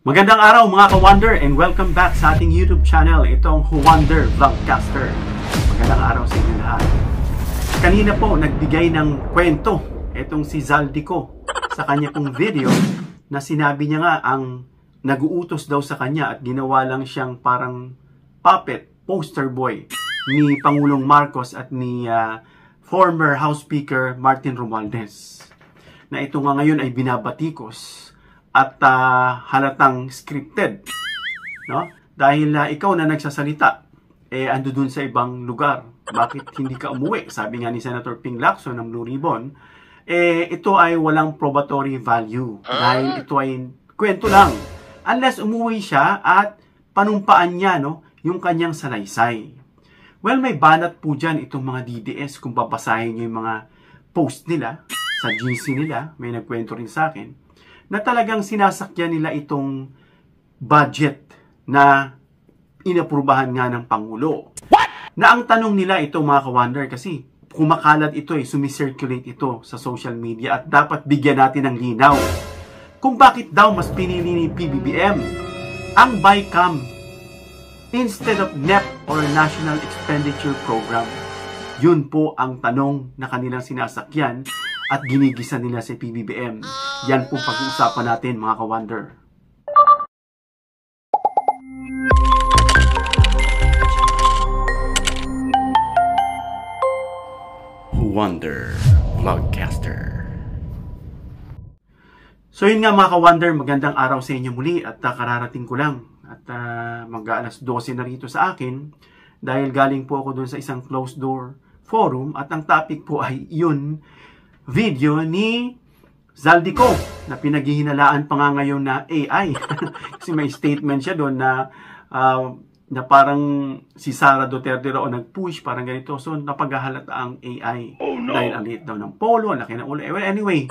Magandang araw mga ka-Wonder and welcome back sa ating YouTube channel, itong Wonder Vlogcaster. Magandang araw sa inyo lahat. Kanina po nagbigay ng kwento itong si Zaldico sa kanya pong video na sinabi niya nga ang nag-uutos daw sa kanya at ginawa lang siyang parang puppet, poster boy ni Pangulong Marcos at ni former House Speaker Martin Romualdez. Na ito nga ngayon ay binabatikos at halatang scripted, no? Dahil ikaw na nagsasalita, ando dun sa ibang lugar. Bakit hindi ka umuwi? Sabi nga ni Senator Ping Lacson ng Blue Ribbon, ito ay walang probatory value. Dahil ito ay kwento lang. Unless umuwi siya at panumpaan niya, no, yung kanyang salaysay. Well, may banat po dyan itong mga DDS kung babasahin niyo yung mga post nila, sa GC nila, may nagkwento rin sa akin, na talagang sinasakyan nila itong budget na inaprubahan nga ng Pangulo. What? Na ang tanong nila ito mga ka-Wonder, kasi kumakalat ito sumicirculate ito sa social media at dapat bigyan natin ng linaw. Kung bakit daw mas pinili ni PBBM ang BICAM instead of NEP or National Expenditure Program. Yun po ang tanong na kanilang sinasakyan at ginigisa nila si PBBM. Yan po pag-uusapan natin mga ka-Wonder. Wonder Vlogcaster. So yun nga mga ka-Wonder, magandang araw sa inyo muli at kararating ko lang at mag-alas 12 na rito sa akin dahil galing po ako dun sa isang closed door forum at ang topic po ay yun, video ni Zaldico na pinaghihinalaan pa nga ngayon na AI. Kasi may statement siya doon na parang si Sara Duterte raw nag-push, parang ganito. So napaghahalata ang AI. Oh, no. Dahil ang liit daw ng polo, ang laki ng ulo. Well, anyway,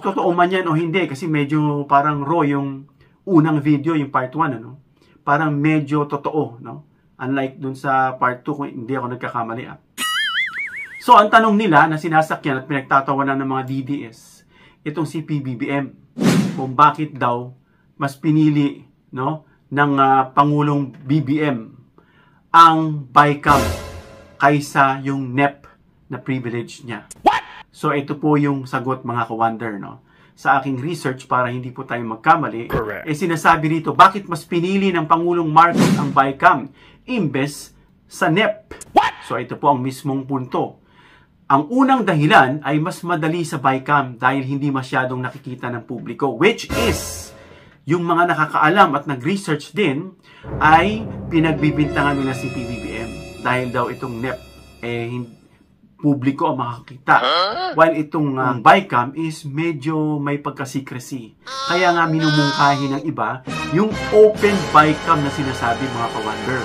totoo man yan o hindi, kasi medyo parang raw yung unang video, yung part 1, ano? Parang medyo totoo, no? Unlike dun sa part 2, kung hindi ako nagkakamali. So, ang tanong nila na sinasakyan at pinagtatawanan ng mga DDS, itong si PBBM, kung bakit daw mas pinili, no, ng Pangulong BBM ang BICAM kaysa yung NEP na privilege niya. What? So, ito po yung sagot mga ka-Wonder, no? Sa aking research para hindi po tayo magkamali, sinasabi dito, bakit mas pinili ng Pangulong Marcos ang BICAM imbes sa NEP? What? So, ito po ang mismong punto. Ang unang dahilan ay mas madali sa BICAM dahil hindi masyadong nakikita ng publiko, which is yung mga nakakaalam at nag-research din ay pinagbibintangan nila si PBBM dahil daw itong NEP publiko ang makakita. While itong BICAM is medyo may pagka-secrecy. Kaya nga minumungkahi ng iba yung open BICAM na sinasabi mga ka-Wonder.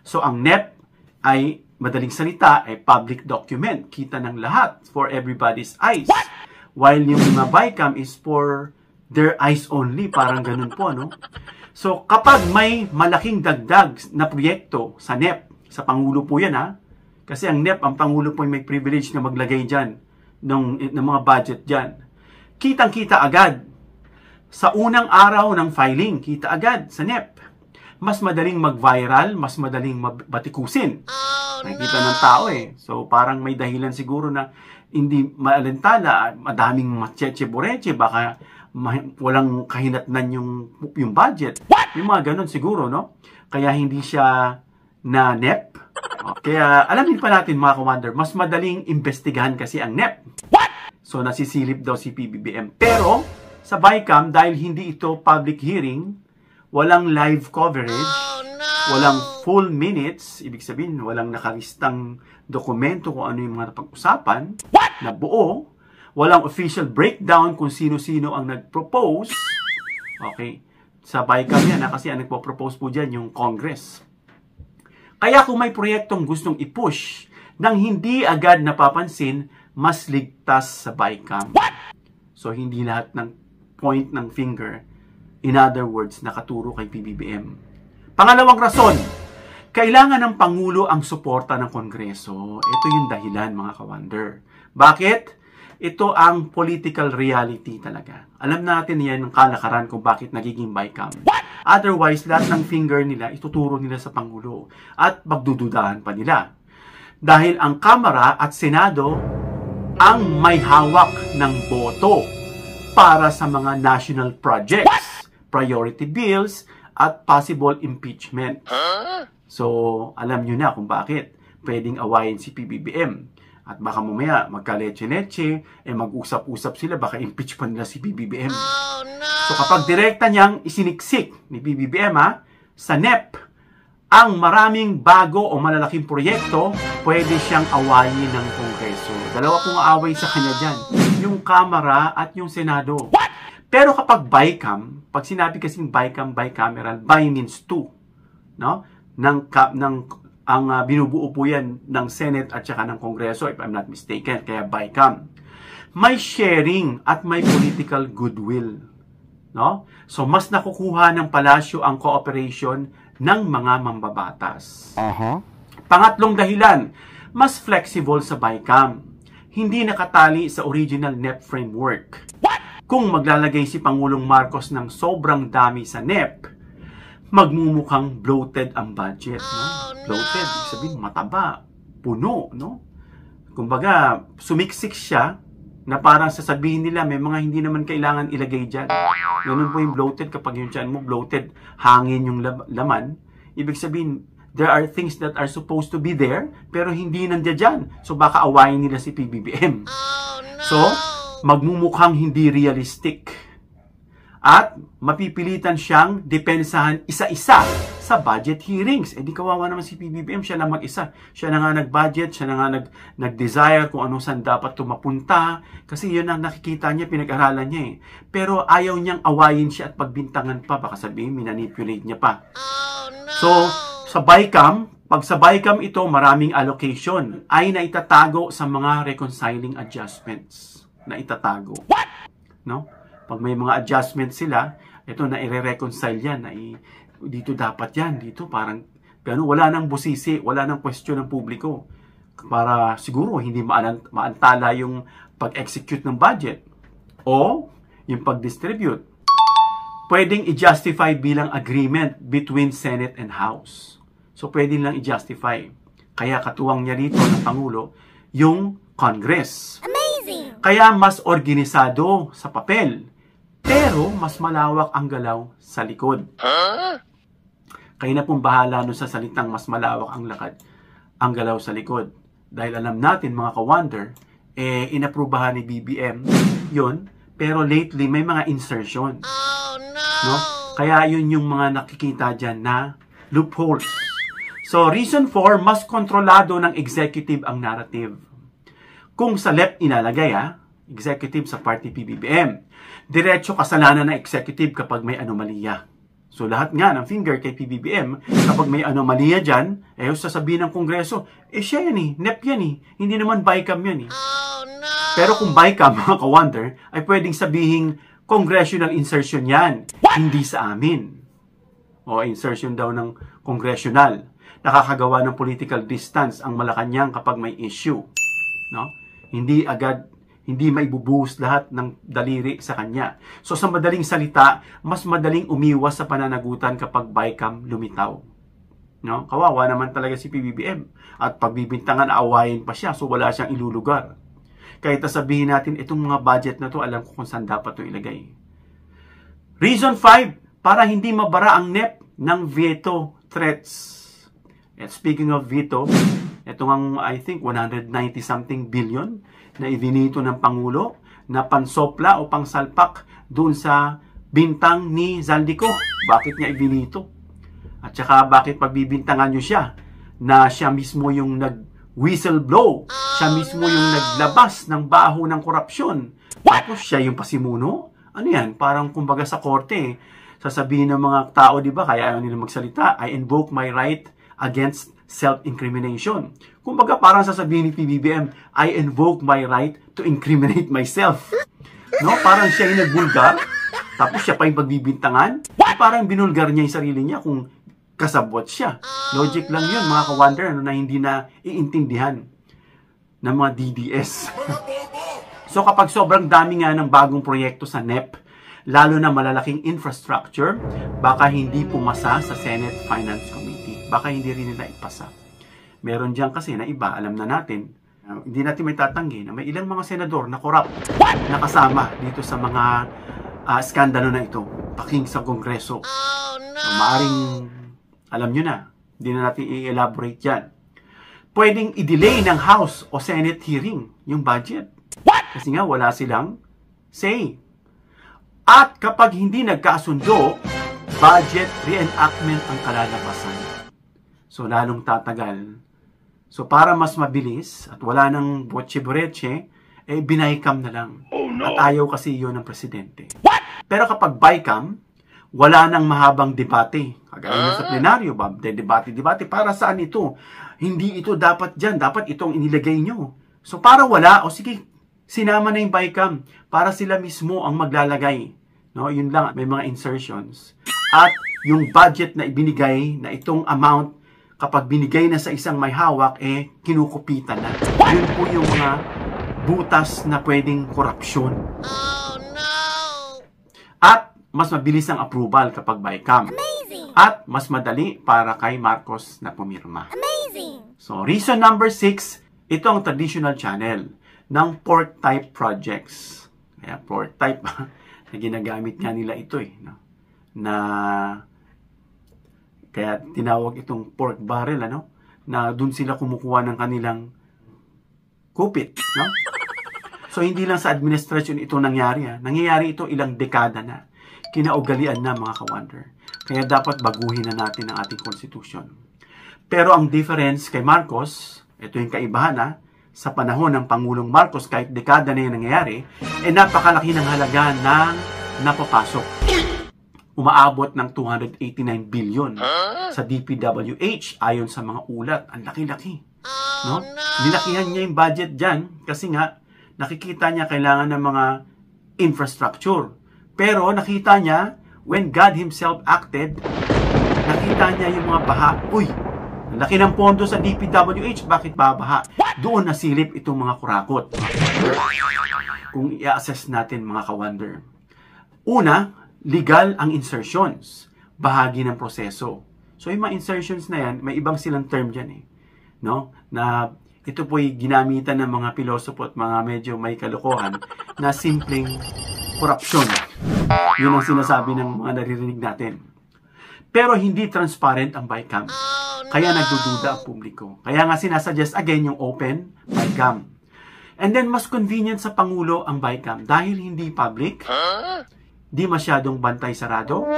So ang NEP ay madaling salita ay public document. Kita ng lahat for everybody's eyes. What? While yung BICAM is for their eyes only. Parang ganun po, no? So, kapag may malaking dagdag na proyekto sa NEP, sa Pangulo po yan, ha? Kasi ang NEP, ang Pangulo po may privilege na maglagay dyan ng mga budget dyan. Kitang-kita agad. Sa unang araw ng filing, kita agad sa NEP. Mas madaling mag-viral, mas madaling batikusin. Nakikita ng tao So, parang may dahilan siguro na hindi maalintala, madaming matcheche-boreche, baka walang kahinatnan yung budget. What? Yung mga ganun siguro, no? Kaya hindi siya na NEP. Kaya alamin pa natin mga ka-Wonder, mas madaling investigahan kasi ang NEP. What? So, nasisilip daw si PBBM. Pero, sa BICAM, dahil hindi ito public hearing, walang live coverage, walang full minutes, ibig sabihin, walang nakalistang dokumento kung ano yung mga napag-usapan na buo, walang official breakdown kung sino-sino ang nag-propose. Okay. Sa BICAM yan, kasi ang nagpo-propose po dyan yung Congress. Kaya kung may proyektong gustong i-push nang hindi agad napapansin, mas ligtas sa BICAM. So, hindi lahat ng point ng finger, in other words, nakaturo kay PBBM. Pangalawang rason, kailangan ng Pangulo ang suporta ng Kongreso. Ito yung dahilan mga ka-Wonder. Bakit? ito ang political reality talaga. Alam natin yan ng kalakaran kung bakit nagiging BICAM. Otherwise, lahat ng finger nila, ituturo nila sa Pangulo. At magdududahan pa nila. Dahil ang Kamara at Senado ang may hawak ng boto para sa mga national projects, priority bills, at possible impeachment. So, alam nyo na kung bakit pwedeng awayin si PBBM. At baka mamaya magka-leche-leche, mag-usap-usap sila, baka impeach pa nila si PBBM. So kapag direkta niyang isiniksik ni PBBM sa NEP, ang maraming bago o malalaking proyekto, pwede siyang awayin ng Kongreso. Dalawa pong away sa kanya dyan, yung Kamara at yung Senado. Pero kapag BICAM, pag sinabi kasing BICAM, bicameral, by means two, no? Ang binubuo po yan ng Senate at saka ng Kongreso, if I'm not mistaken, kaya BICAM. May sharing at may political goodwill. No? So, mas nakukuha ng palasyo ang cooperation ng mga mambabatas. Pangatlong dahilan, mas flexible sa BICAM. Hindi nakatali sa original NEP framework. Kung maglalagay si Pangulong Marcos ng sobrang dami sa NEP, magmumukhang bloated ang budget. No? Bloated, ibig sabihin mataba, puno. No? Kumbaga, sumiksik siya na parang sasabihin nila may mga hindi naman kailangan ilagay dyan. Ganun po yung bloated kapag yung tiyan mo bloated, hangin yung laman. Ibig sabihin, there are things that are supposed to be there, pero hindi nandiyan dyan. So baka awayin nila si PBBM. So, magmumukhang hindi realistic. At mapipilitan siyang depensahan isa-isa sa budget hearings. Eh di kawawa naman si PBBM, siya lang mag-isa. Siya na nga nag-budget, siya na nga nag-desire kung ano saan dapat tumapunta. Kasi yun ang nakikita niya, pinag-aralan niya eh. Pero ayaw niyang awayin siya at pagbintangan pa. Baka sabihin, minanipulate niya pa. So, sa BICAM, pag sa BICAM ito, maraming allocation ay naitatago sa mga reconciling adjustments. Na itatago. No? Pag may mga adjustments sila, ito na i-reconcile yan, na dito dapat yan, dito parang gano'n, wala nang busisi, wala nang question ng publiko. Para siguro hindi maantala yung pag-execute ng budget o yung pag-distribute. Pwedeng i-justify bilang agreement between Senate and House. So pwedeng lang i-justify. Kaya katuwang niya rito ng Pangulo yung Congress. Kaya mas organisado sa papel, pero mas malawak ang galaw sa likod. Kaya na pong bahala no sa salitang mas malawak ang galaw sa likod. Dahil alam natin mga ka-wonder, inaprubahan ni BBM yun, pero lately may mga insertion. No? Kaya yun yung mga nakikita dyan na loopholes. So reason 4, mas kontrolado ng executive ang narrative. Kung sa left inalagay, executive sa party PBBM, diretso kasalanan ng executive kapag may anomalya. So lahat nga ng finger kay PBBM, kapag may anomalya dyan, sasabihin ng Kongreso, siya yan NEP yan hindi naman BICAM yan Pero kung BICAM, mga ka-wonder, ay pwedeng sabihin, congressional insertion yan, hindi sa amin. O insertion daw ng congressional. Nakakagawa ng political distance ang Malacanang kapag may issue. No? Hindi maibubuhos lahat ng daliri sa kanya. So sa madaling salita, mas madaling umiwas sa pananagutan kapag BICAM lumitaw. No? Kawawa naman talaga si PBBM. At pagbibintangan, aawayin pa siya. So wala siyang ilulugar. Kahit sabihin natin, itong mga budget na to, alam ko kung saan dapat ito ilagay. Reason 5, para hindi mabara ang NEP ng veto threats. And speaking of veto, ito ang, I think, 190-something billion na ivinito ng Pangulo na pansopla o pangsalpak dun sa bintang ni Zaldico. Bakit niya ivinito? At saka bakit pagbibintangan nyo siya na siya mismo yung nag-whistleblow? Siya mismo yung naglabas ng baho ng korupsyon. Tapos siya yung pasimuno? Ano yan? Parang kumbaga sa korte, sasabihin ng mga tao, di ba, kaya ayaw nila magsalita, I invoke my right against self-incrimination. Kumbaga parang sasabihin ni PBBM, I invoke my right to incriminate myself. No? Parang siya yung nagbulgar, tapos siya pa yung pagbibintangan. Parang binulgar niya yung sarili niya kung kasabwat siya. Logic lang yun, mga ka-wonder, na hindi na iintindihan ng mga DDS. So kapag sobrang dami nga ng bagong proyekto sa NEP, lalo na malalaking infrastructure, baka hindi pumasa sa Senate Finance Committee. Baka hindi rin nila ipasa. Meron dyan kasi na iba, alam na natin, hindi natin may tatanggi na may ilang mga senador na corrupt na kasama dito sa mga skandalo na ito, paking sa Kongreso. So, maaring, alam nyo na, hindi na natin i-elaborate yan. Pwedeng i-delay ng House o Senate hearing yung budget. Kasi nga wala silang say. At kapag hindi nagkasundo, budget reenactment ang kalalabasan. So lalong tatagal. So para mas mabilis at wala nang botche-boreche, binaycam na lang. Oh, no. At ayaw kasi yun ng presidente. Pero kapag bycam, wala nang mahabang debate. Kagaya na sa plenaryo, debate. Para saan ito? Hindi ito dapat dyan. Dapat itong inilagay nyo. So para wala, o sige, sinama na yung bycam para sila mismo ang maglalagay. No, yun lang, may mga insertions. At yung budget na ibinigay na itong amount, kapag binigay na sa isang may hawak, kinukupitan na. Yun po yung mga butas na pwedeng korupsyon. Oh, no! At mas mabilis ang approval kapag bycam. Amazing! At mas madali para kay Marcos na pumirma. Amazing! So, reason number 6, ito ang traditional channel ng pork type projects. Kaya pork type, na ginagamit nga nila ito no? Kaya tinawag itong pork barrel, na dun sila kumukuha ng kanilang kupit, no? So, hindi lang sa administration ito nangyari, Nangyayari ito ilang dekada na. Kinaugalian na, mga ka-wonder. Kaya dapat baguhin na natin ang ating constitution. Pero ang difference kay Marcos, ito yung kaibahan, sa panahon ng Pangulong Marcos, kahit dekada na yung nangyayari, napakalaki ng halaga ng napapasok. Umaabot ng 289 billion sa DPWH ayon sa mga ulat. Ang laki-laki. No? Nilakihan niya yung budget dyan kasi nga nakikita niya kailangan ng mga infrastructure. Pero nakita niya, when God Himself acted, nakita niya yung mga baha. Uy, ang laki ng pondo sa DPWH, bakit babaha? Doon nasilip itong mga kurakot. Kung i-assess natin, mga ka-wonder. Una, legal ang insertions. Bahagi ng proseso. So, yung mga insertions na yan, may ibang silang term dyan no? Na ito po'y ginamitan ng mga pilosopo at mga medyo may kalokohan na simpleng korupsyon. Yun ang sinasabi ng mga naririnig natin. Pero hindi transparent ang bycam. Kaya nagdududa ang publiko. Kaya nga sinasuggest again yung open bycam. And then mas convenient sa Pangulo ang bycam dahil hindi public, di masyadong bantay sarado,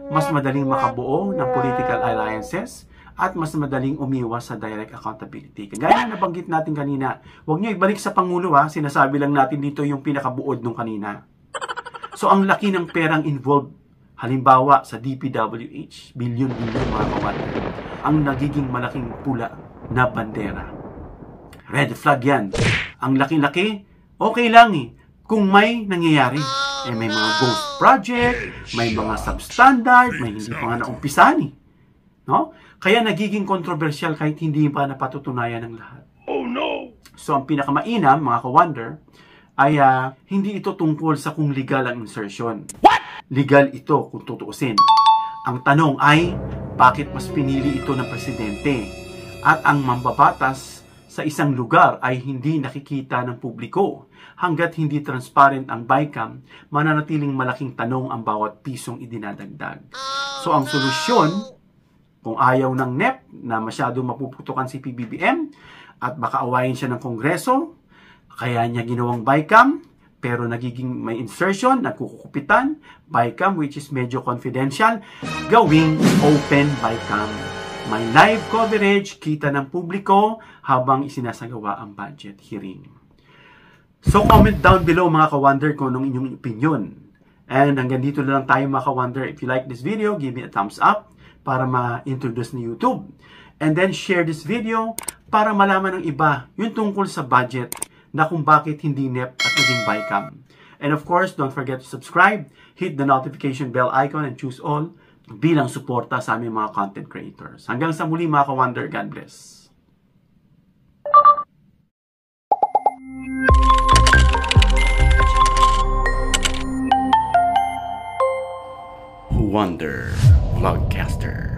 mas madaling makabuo ng political alliances, at mas madaling umiwas sa direct accountability. Kagaya na nabanggit natin kanina, huwag nyo ibalik sa Pangulo sinasabi lang natin dito yung pinakabuod nung kanina. So ang laki ng perang involved, halimbawa sa DPWH, billion-billion mga kawalan, ang nagiging malaking pula na bandera. Red flag yan. Ang laki-laki, okay lang kung may nangyayari. May mga ghost project, may mga substandard, may hindi pa nga naumpisan no? Kaya nagiging kontrobersyal kahit hindi pa napatutunayan ng lahat. Oh no! So ang pinakamainam, mga ka-wonder, ay hindi ito tungkol sa kung legal ang insertion. What? Legal ito kung tutuusin. Ang tanong ay, bakit mas pinili ito ng presidente? At ang mambabatas sa isang lugar ay hindi nakikita ng publiko. Hanggat hindi transparent ang bycam, mananatiling malaking tanong ang bawat pisong idinadagdag. So ang solusyon, kung ayaw ng NEP na masyado mapuputukan si PBBM at baka awayin siya ng Kongreso, kaya niya ginawang bycam, pero nagiging may insertion, nagkukupitan, bycam which is medyo confidential, gawing open bycam. May live coverage, kita ng publiko habang isinasagawa ang budget hearing. So comment down below mga ka-wonder kung anong inyong opinion. And hanggang dito na lang tayo mga ka-wonder. If you like this video, give me a thumbs up para ma-introduce ni YouTube. And then share this video para malaman ng iba yung tungkol sa budget na kung bakit hindi NEP at naging bycam. And of course, don't forget to subscribe, hit the notification bell icon and choose all bilang suporta sa aming mga content creators. Hanggang sa muli mga ka-wonder, God bless. Wonder Vlogcaster.